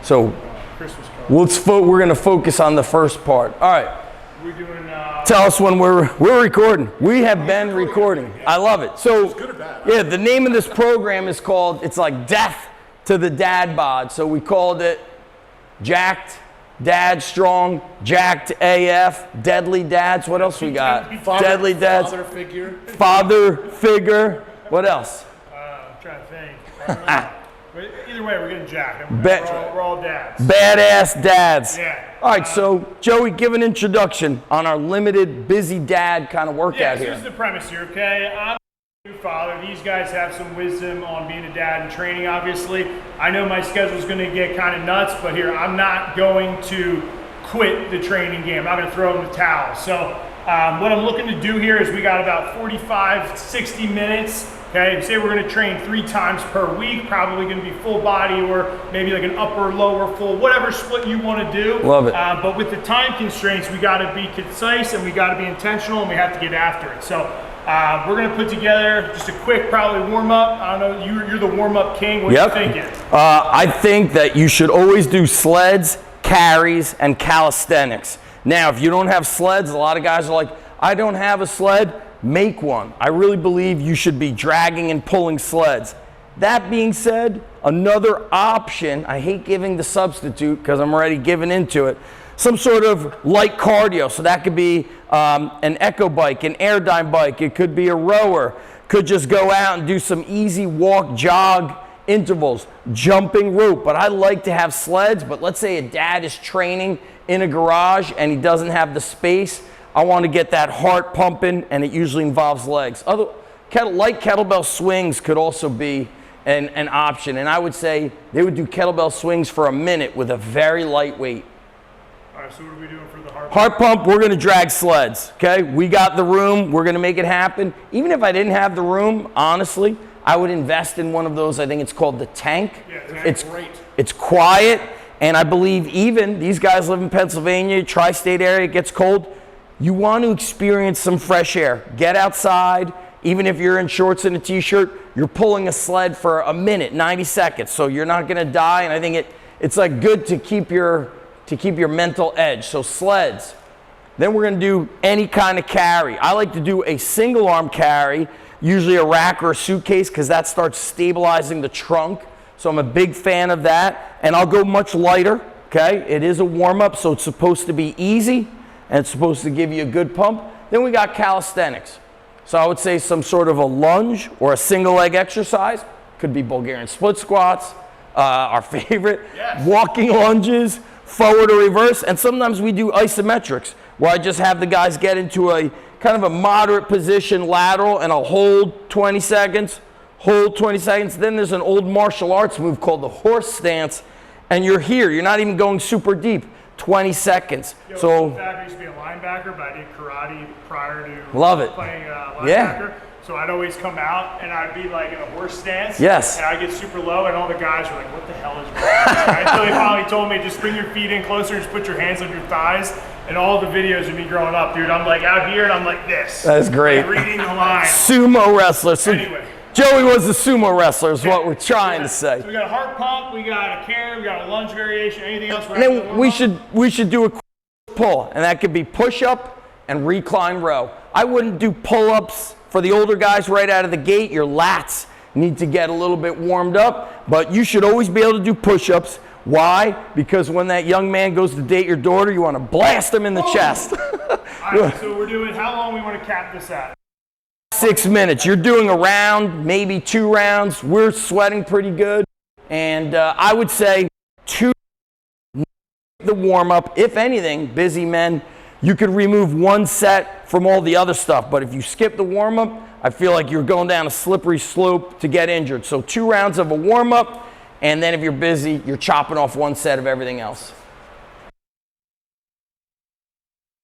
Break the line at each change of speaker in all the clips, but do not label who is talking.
So we're going to focus on the first part. All right.
We're doing,
tell us when we're recording. We have been recording. I love it. So, yeah, the name of this program is called, it's like Death to the Dad Bod. So we called it Jacked Dad Strong, Jacked AF, Deadly Dads. What else we got? Deadly Dads. Father figure. What else?
I'm trying to think. Either way, we're getting jacked. We're all dads.
Badass dads.
Yeah.
All right, so Joey, give an introduction on our limited busy dad kind of workout here.
Here's the premise here, okay? I'm a new father. These guys have some wisdom on being a dad and training, obviously. I know my schedule's going to get kind of nuts, but here, I'm not going to quit the training game. I'm not going to throw in the towel. So what I'm looking to do here is we got about 45, 60 minutes. Okay, say we're going to train 3 times per week, probably going to be full body or maybe like an upper, lower, full, whatever split you want to do.
Love it.
But with the time constraints, we got to be concise and we got to be intentional and we have to get after it. So we're going to put together just a quick, probably warm up. I don't know, you're the warm up king. What are you thinking?
I think that you should always do sleds, carries, and calisthenics. Now, if you don't have sleds, a lot of guys are like, I don't have a sled. Make one. I really believe you should be dragging and pulling sleds. That being said, another option, I hate giving the substitute because I'm already giving into it, some sort of light cardio. So that could be an echo bike, an airdyne bike. It could be a rower. Could just go out and do some easy walk, jog intervals, jumping rope. But I like to have sleds, but let's say a dad is training in a garage and he doesn't have the space. I want to get that heart pumping, and it usually involves legs. Light kettlebell swings could also be an option, and I would say they would do kettlebell swings for a minute with a very light weight.
All right, so what are we doing for the heart pump?
Heart pump, we're going to drag sleds, okay? We got the room. We're going to make it happen. Even if I didn't have the room, honestly, I would invest in one of those. I think it's called the Tank.
Yeah,
it's
great.
It's quiet, and I believe even these guys live in Pennsylvania, tri-state area, it gets cold. You want to experience some fresh air. Get outside. Even if you're in shorts and a t-shirt, you're pulling a sled for a minute, 90 seconds. So you're not going to die. And I think it's like good to keep your mental edge. So sleds. Then we're going to do any kind of carry. I like to do a single arm carry, usually a rack or a suitcase, because that starts stabilizing the trunk. So I'm a big fan of that. And I'll go much lighter. Okay. It is a warm up, so it's supposed to be easy. And it's supposed to give you a good pump. Then we got calisthenics. So I would say some sort of a lunge or a single leg exercise. Could be Bulgarian split squats, our favorite. Yes. Walking lunges, forward or reverse. And sometimes we do isometrics, where I just have the guys get into a kind of a moderate position lateral, and I'll hold 20 seconds, hold 20 seconds. Then there's an old martial arts move called the horse stance. And you're here. You're not even going super deep. 20 seconds.
So in fact, I used to be a linebacker, but I did karate prior to playing linebacker.
Yeah.
So I'd always come out and I'd be like in a horse stance.
Yes.
And I'd get super low, and all the guys were like, what the hell is wrong? Until they finally told me, just bring your feet in closer, just put your hands on your thighs. And all the videos of me growing up, dude, I'm like out here and I'm like this.
That's great.
Like reading the line.
Sumo wrestler. So
anyway.
Joey was a sumo wrestler is what we're trying to say.
So we got a heart pump, we got a carry, we got a lunge variation, anything else?
And then we should do a pull, and that could be push-up and recline row. I wouldn't do pull-ups for the older guys right out of the gate. Your lats need to get a little bit warmed up, but you should always be able to do push-ups. Why? Because when that young man goes to date your daughter, you want to blast him in the chest.
All right, so we're doing, how long we want to cap this at?
6 minutes. You're doing a round, maybe 2 rounds. We're sweating pretty good. And I would say 2 the warm-up. If anything, busy men, you could remove 1 set from all the other stuff. But if you skip the warm-up, I feel like you're going down a slippery slope to get injured. So 2 rounds of a warm-up, and then if you're busy, you're chopping off 1 set of everything else.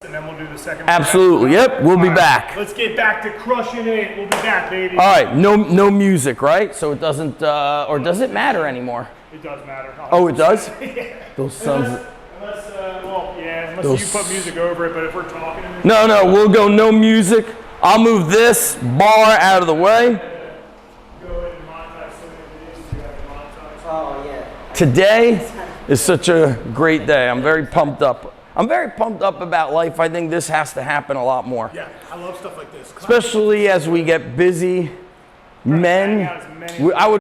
And then we'll do the second.
Absolutely. Yep. We'll be back.
Let's get back to crushing it. We'll be back, baby.
All right. No music, right? So it doesn't, or does it matter anymore?
It does matter.
Oh, it does?
Yeah.
Those sons.
Unless, well, yeah, unless you put music over it, but if we're talking.
No, we'll go no music. I'll move this bar out of the way.
Go ahead and monetize some of the videos you have to monetize.
Oh, yeah.
Today, It's such a great day. I'm very pumped up. I'm very pumped up about life. I think this has to happen a lot more.
Yeah, I love stuff like this.
Especially as we get busy. Men,
hang out as many
I would